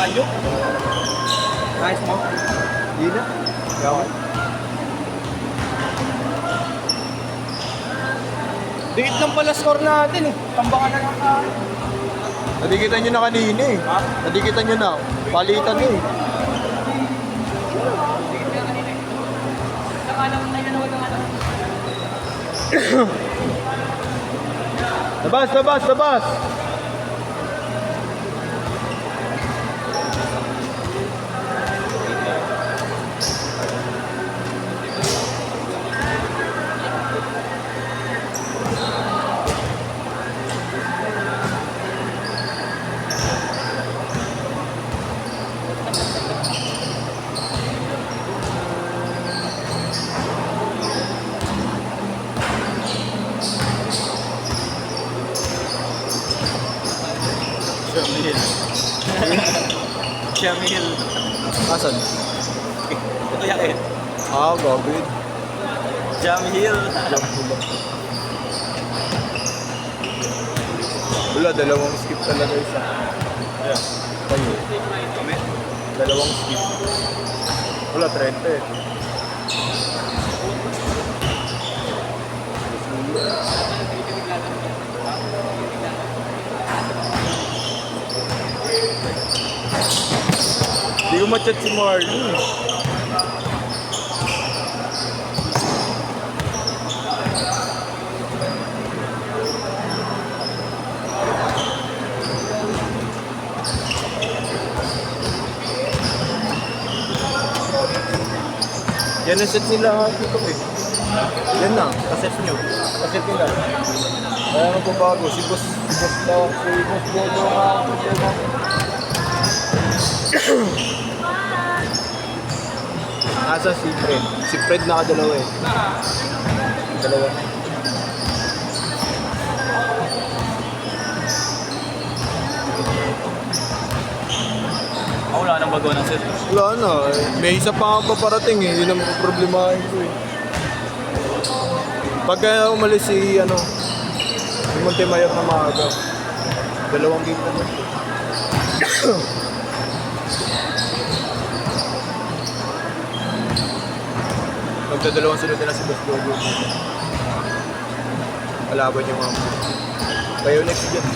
Banyo. Nice mo? Hindi na. Gawin. Dikit lang pala score natin eh. Tambakan na lang tayo. Nadikitan nyo na kanina eh. Ha? Nadikitan nyo na. Palitan eh. Labas, labas, labas! Shamil. Shamil. Asan? Ito yakin. Gagawin. Jamil. Wala, dalawang skip talaga isa. Yeah. Tayo. Kami? Dalawang skip. Wala, 30 eh. Hindi ko ma-chat si Marlon. Yan ang set nila dito eh. Yan na, kaset nyo. Kaset nila. Kaya magbabago. Si Boss Bodo nga. Nasa si Fred. Si Fred nakadalawa eh. Dalawa. Wala nang bago ng set. Wala na. May isa pa nga paparating eh. Yun ang problemahin ko eh. Pagka umalis si si Montemayot na maaga. Dalawang game na lang. Magdadalawang sunod na si Boss Gogo. Kalaban niya mga mga. Kayo next dyan.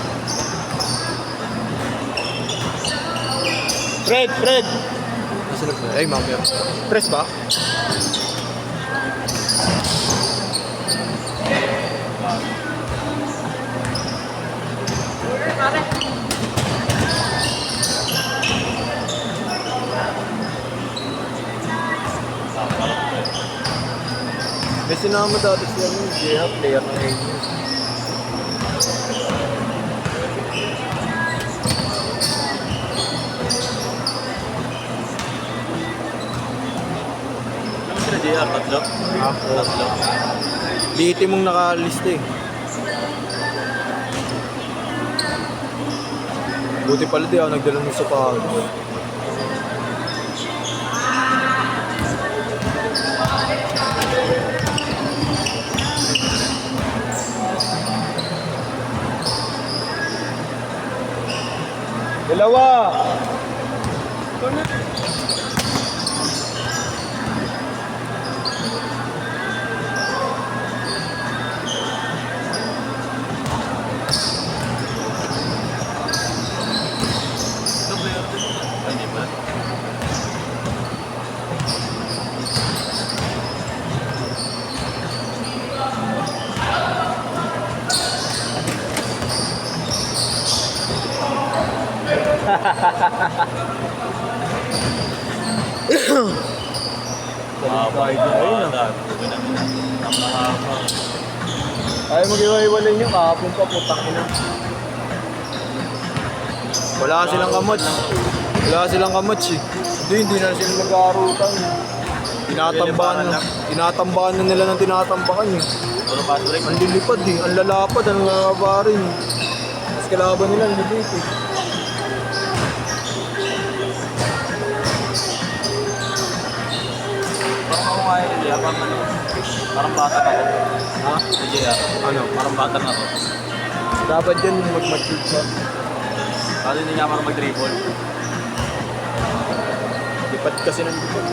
Fred! Nasunod na. Ay, mamaya. Press ba? May sinama dati siya ng Jeha, player ng Rangers. Ano sila JR? Tatlo? Ako. Tatlo. Liti mong nakalista eh. Buti pala di ako nagdala ng sapatos. Dalawa! Ito player din. Ay, hindi ba? Ayun na. Ay, mag-iwa-iwalay nyo. Kahapon pa, putang ina. Wala silang kamats. Wala silang kamats eh. Hindi na sila mag-aarutan. Tinatambakan na nila ng tinatambakan eh. Puro paso rin. Ang lilipad eh. Ang lalapad. Ang lalabarin eh. Mas kalaban nila ang lilit eh. Parang ako nga yun, JR. Parang batang ako. Ha? Sa JR. Ano? Parang batang ako. Dapat dyan mag-mature pa. Kasi hindi niya marang mag-dribble. Lipad kasi ng lipad.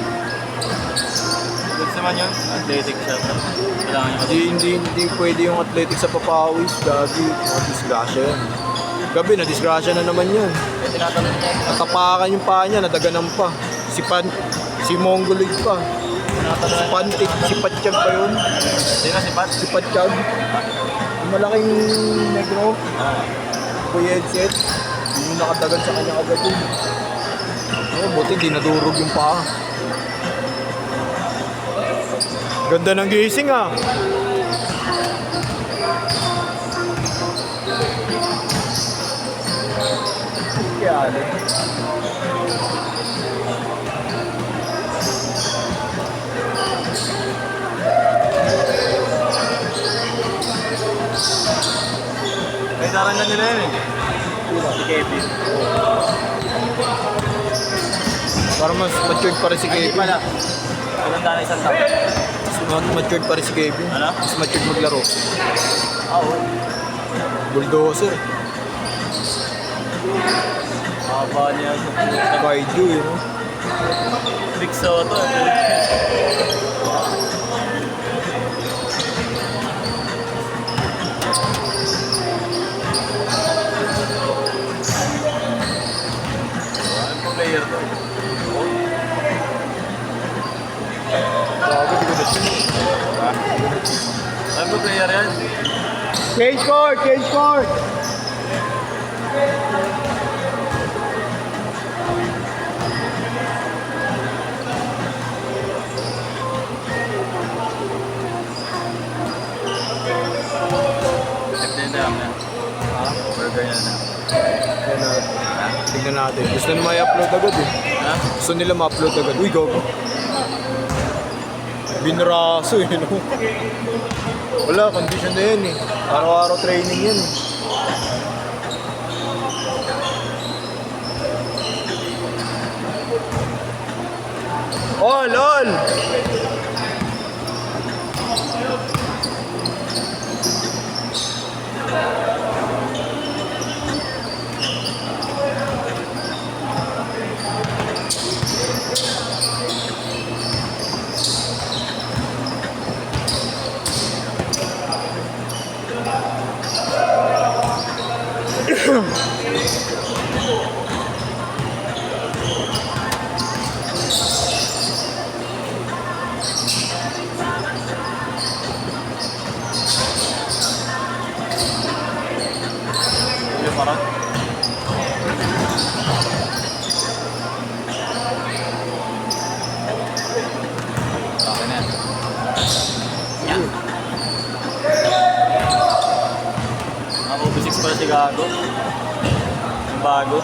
Goods naman yun. Athletic siya. Kailangan niya Hindi pwede yung athletic sa papawis. Gagi, disgrasya yan. Gabi, na-disgrasya na naman yan. Kaya tinatanong niya. Natapakan yung paa niya, nadaganan pa. Si Mongoloid pa. Si Pantik, si Patsyag pa yun. Sino si Pat? Si Patsyag. Yung malaking negro. Kuya headset. Yun yung nakadagan sa kanya agad yun. Buti di nadurog yung paa. Ganda ng gising ah. Yan. May daran na nila yun eh. Si Kevin. Para mas matured pa rin si Hindi Kevin. pala. Ilang daan isang taon. Mas matured pa rin si Kevin. Ano? Mas matured maglaro. Oo. Bulldozer. Haba niya sa puta. Kaiju yun. Big Soto. Ano player to? Bago, di ko na siya. Ano player yan? Change court! Change court! Tignan na yan. Burger yan na. Yan na. Tingnan natin. Gusto nila ma-upload agad eh. Ha? Gusto nila ma-upload agad. Uy, gogo. Binraso eh, no? Wala, condition na yan eh. Araw-araw training yan eh. Oh, lol! Yung parang. Okay na yan. Yan. Ako, bisik pala si Gago. Yung bago.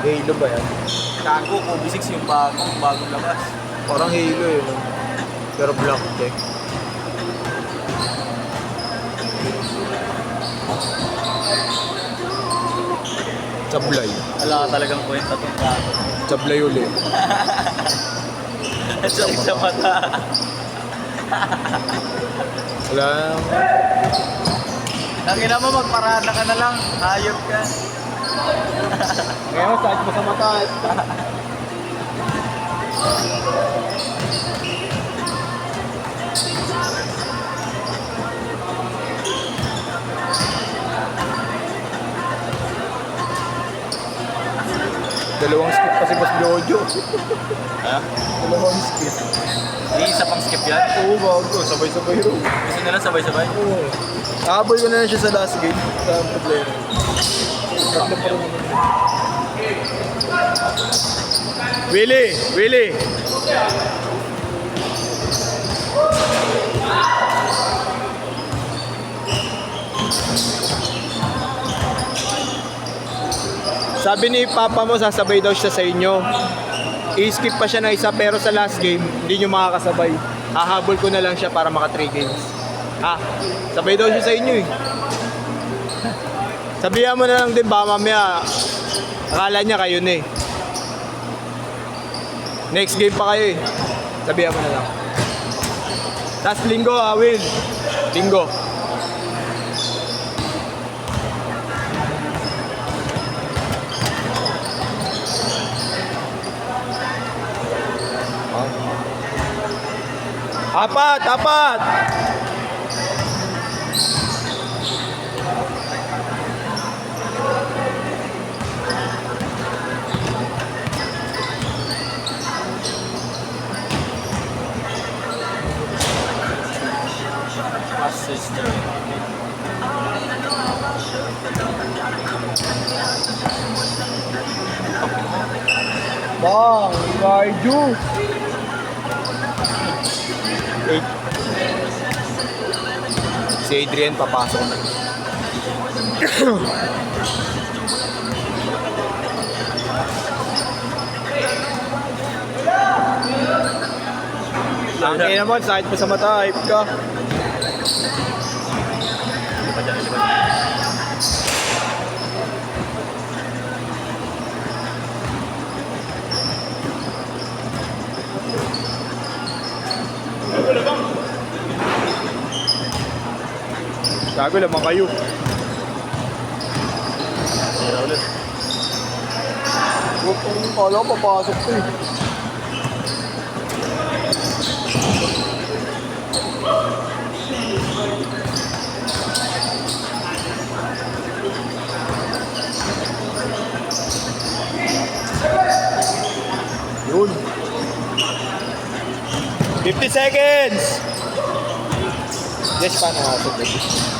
Halo ba yan? Gago, Kobe 6 yung bagong labas. Parang Halo eh, no? Pero black check. Sablay. Wala ka talagang kwenta tong Gago. Sablay ulit. Sakit sa mata. Wala. Ang ina mo, magparada ka na lang. Hayop ka. Kaya masakit mo sa mata. Dalawang skip pa si Boss Jojo. Ha? Dalawang skip. Di isa pang skip yan. Oo, bago. Sabay-sabay ro. Gusto nila sabay-sabay. Oo. Ahabol ko na lang siya sa last game. Sa problema. Tatlo pa rin naman. Willie! Willie! Sabi ni Papa mo, sasabay daw siya sa inyo. I-skip pa siya ng isa pero sa last game, hindi nyo makakasabay. Hahabol ko na lang siya para maka 3 games. Ha? Sabay daw siya sa inyo eh. Sabihan mo na lang din ba mamaya, akala niya kayo na eh. Next game pa kayo eh. Sabihan mo na lang. Tapos linggo, Will. Linggo. Apat, apat. Assistant. Bang, Kaiju. 8. Si Adrian papasok na. Laki naman, sakit pa sa mata, hype ka. Lipat dyan, lipat. Gago lamang kayo. Tira ulit. Huwag kong kala ko papasok ko eh. Yun. 50 seconds! Yes, paano nga ito?